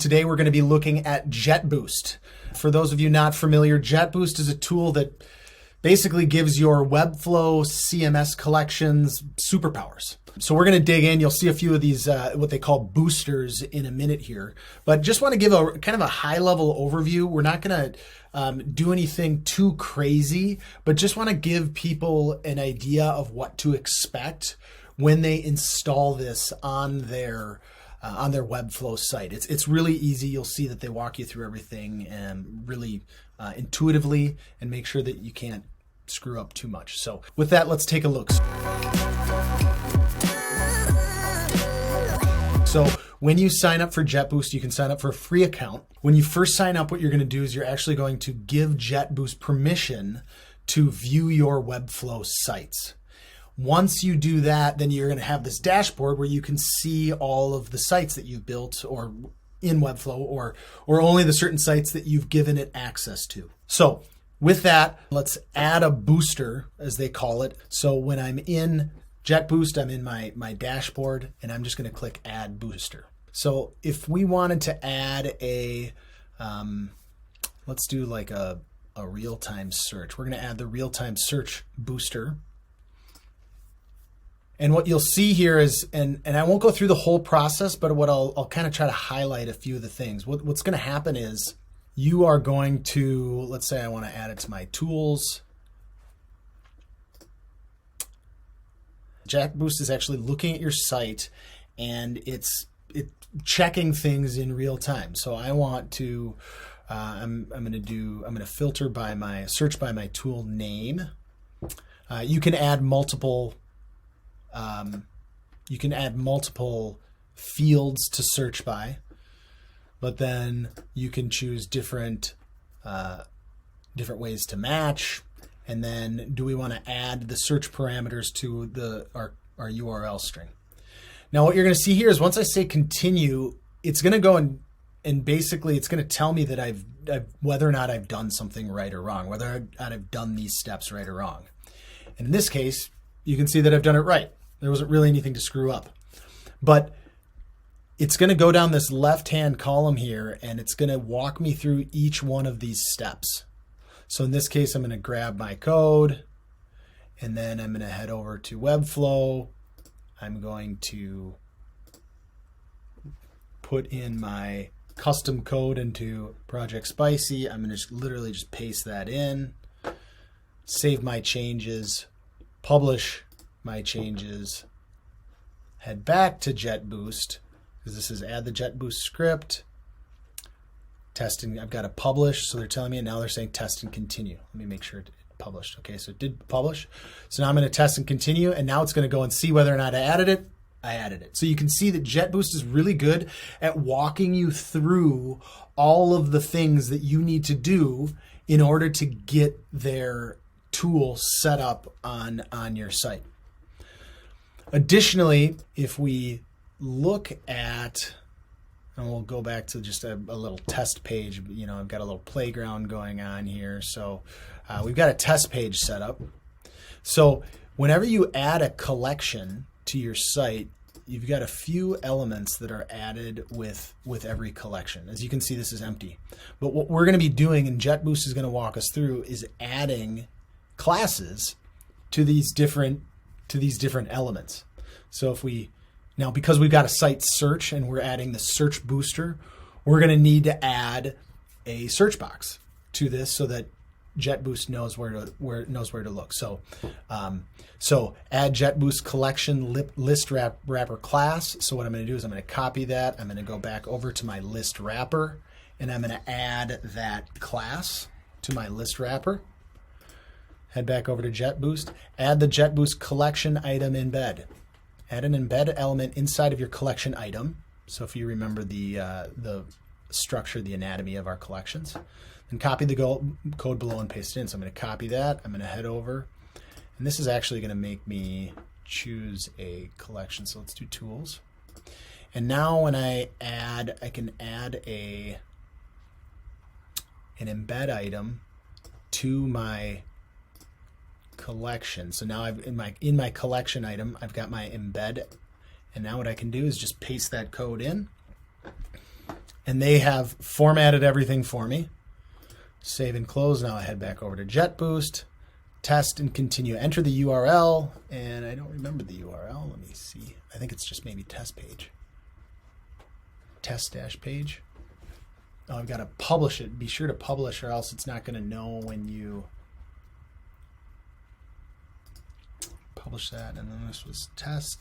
Today we're going to be looking at Jetboost. For those of you not familiar, Jetboost is a tool that basically gives your Webflow CMS collections superpowers. So we're going to dig in. You'll see a few of these, what they call boosters in a minute here. But just want to give a kind of a high-level overview. We're not going to do anything too crazy, but just want to give people an idea of what to expect when they install this on their Webflow site. It's really easy. You'll see that they walk you through everything and really intuitively and make sure that you can't screw up too much. So with that, let's take a look. So when you sign up for Jetboost, you can sign up for a free account. When you first sign up, what you're going to do is you're actually going to give Jetboost permission to view your Webflow sites. Once you do that, then you're going to have this dashboard where you can see all of the sites that you've built or in Webflow or only the certain sites that you've given it access to. So with that, let's add a booster, as they call it. So when I'm in Jetboost, I'm in my dashboard, and I'm just going to click Add Booster. So if we wanted to add a, let's do like a real-time search. We're going to add the real-time search booster. And what you'll see here is, and I won't go through the whole process, but what I'll kind of try to highlight a few of the things. What's going to happen is you are going to, let's say I want to add it to my tools. Jetboost is actually looking at your site and it's checking things in real time. So I want to, I'm going to filter by my search by my tool name. You can add multiple fields to search by, but then you can choose different ways to match. And then do we want to add the search parameters to our URL string? Now what you're going to see here is once I say continue, it's going to go and basically it's going to tell me that whether or not I've done something right or wrong, whether or not I've done these steps right or wrong. And in this case, you can see that I've done it right. There wasn't really anything to screw up. But it's going to go down this left-hand column here, and it's going to walk me through each one of these steps. So in this case, I'm going to grab my code, and then I'm going to head over to Webflow. I'm going to put in my custom code into Project Spicy. I'm going to literally just paste that in, save my changes, publish my changes, head back to Jetboost, because this is add the Jetboost script, testing. I've got to publish, so they're telling me, and now they're saying test and continue. Let me make sure it published. Okay, so it did publish. So now I'm going to test and continue, and now it's going to go and see whether or not I added it. I added it. So you can see that Jetboost is really good at walking you through all of the things that you need to do in order to get their tool set up on your site. Additionally, if we look at, and we'll go back to just a little test page, you know, I've got a little playground going on here. So we've got a test page set up. So whenever you add a collection to your site, you've got a few elements that are added with every collection. As you can see, this is empty. But what we're going to be doing, and Jetboost is going to walk us through, is adding classes to these different elements. So if now because we've got a site search and we're adding the search booster, we're going to need to add a search box to this so that Jetboost knows where to look. So add Jetboost collection list wrapper class. So what I'm going to do is I'm going to copy that. I'm going to go back over to my list wrapper, and I'm going to add that class to my list wrapper. Head back over to Jetboost, add the Jetboost collection item embed. Add an embed element inside of your collection item. So if you remember the structure, the anatomy of our collections, then copy the code below and paste it in. So I'm going to copy that. I'm going to head over, and this is actually going to make me choose a collection. So let's do tools. And now when I can add an embed item to my collection. So now I've in my collection item, I've got my embed, and now what I can do is just paste that code in. and they have formatted everything for me. Save and close. Now I head back over to Jetboost, test and continue. Enter the URL, and I don't remember the URL. Let me see. I think it's just maybe test page. Test-page. Oh, I've got to publish it. Be sure to publish, or else it's not going to know when you publish that. And then this was test-page.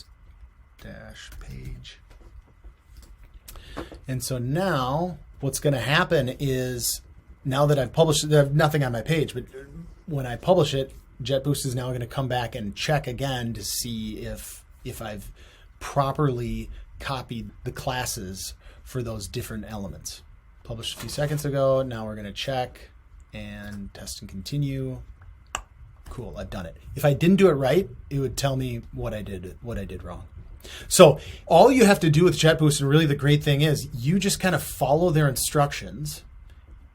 And so now what's going to happen is, now that I've published it, I have nothing on my page, but when I publish it, Jetboost is now going to come back and check again to see if I've properly copied the classes for those different elements. Published a few seconds ago. Now we're going to check and test and continue. Cool, I've done it. If I didn't do it right, it would tell me what I did wrong. So all you have to do with Jetboost, and really the great thing is, you just kind of follow their instructions,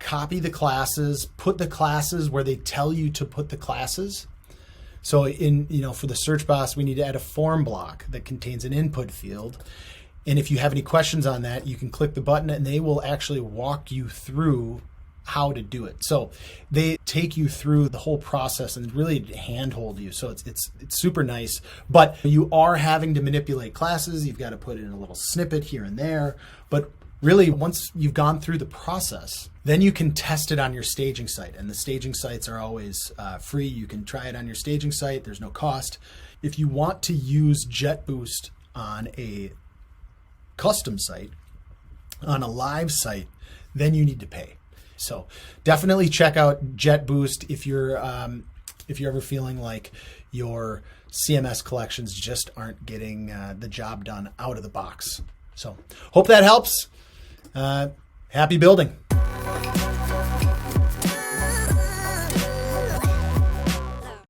copy the classes, put the classes where they tell you to put the classes. So for the search box, we need to add a form block that contains an input field. And if you have any questions on that, you can click the button and they will actually walk you through how to do it. So they take you through the whole process and really handhold you. So it's super nice, but you are having to manipulate classes. You've got to put in a little snippet here and there, but really once you've gone through the process, then you can test it on your staging site. And the staging sites are always free. You can try it on your staging site. There's no cost. If you want to use Jetboost on a custom site, on a live site, then you need to pay. So definitely check out Jetboost if you're ever feeling like your CMS collections just aren't getting the job done out of the box. So hope that helps. Happy building.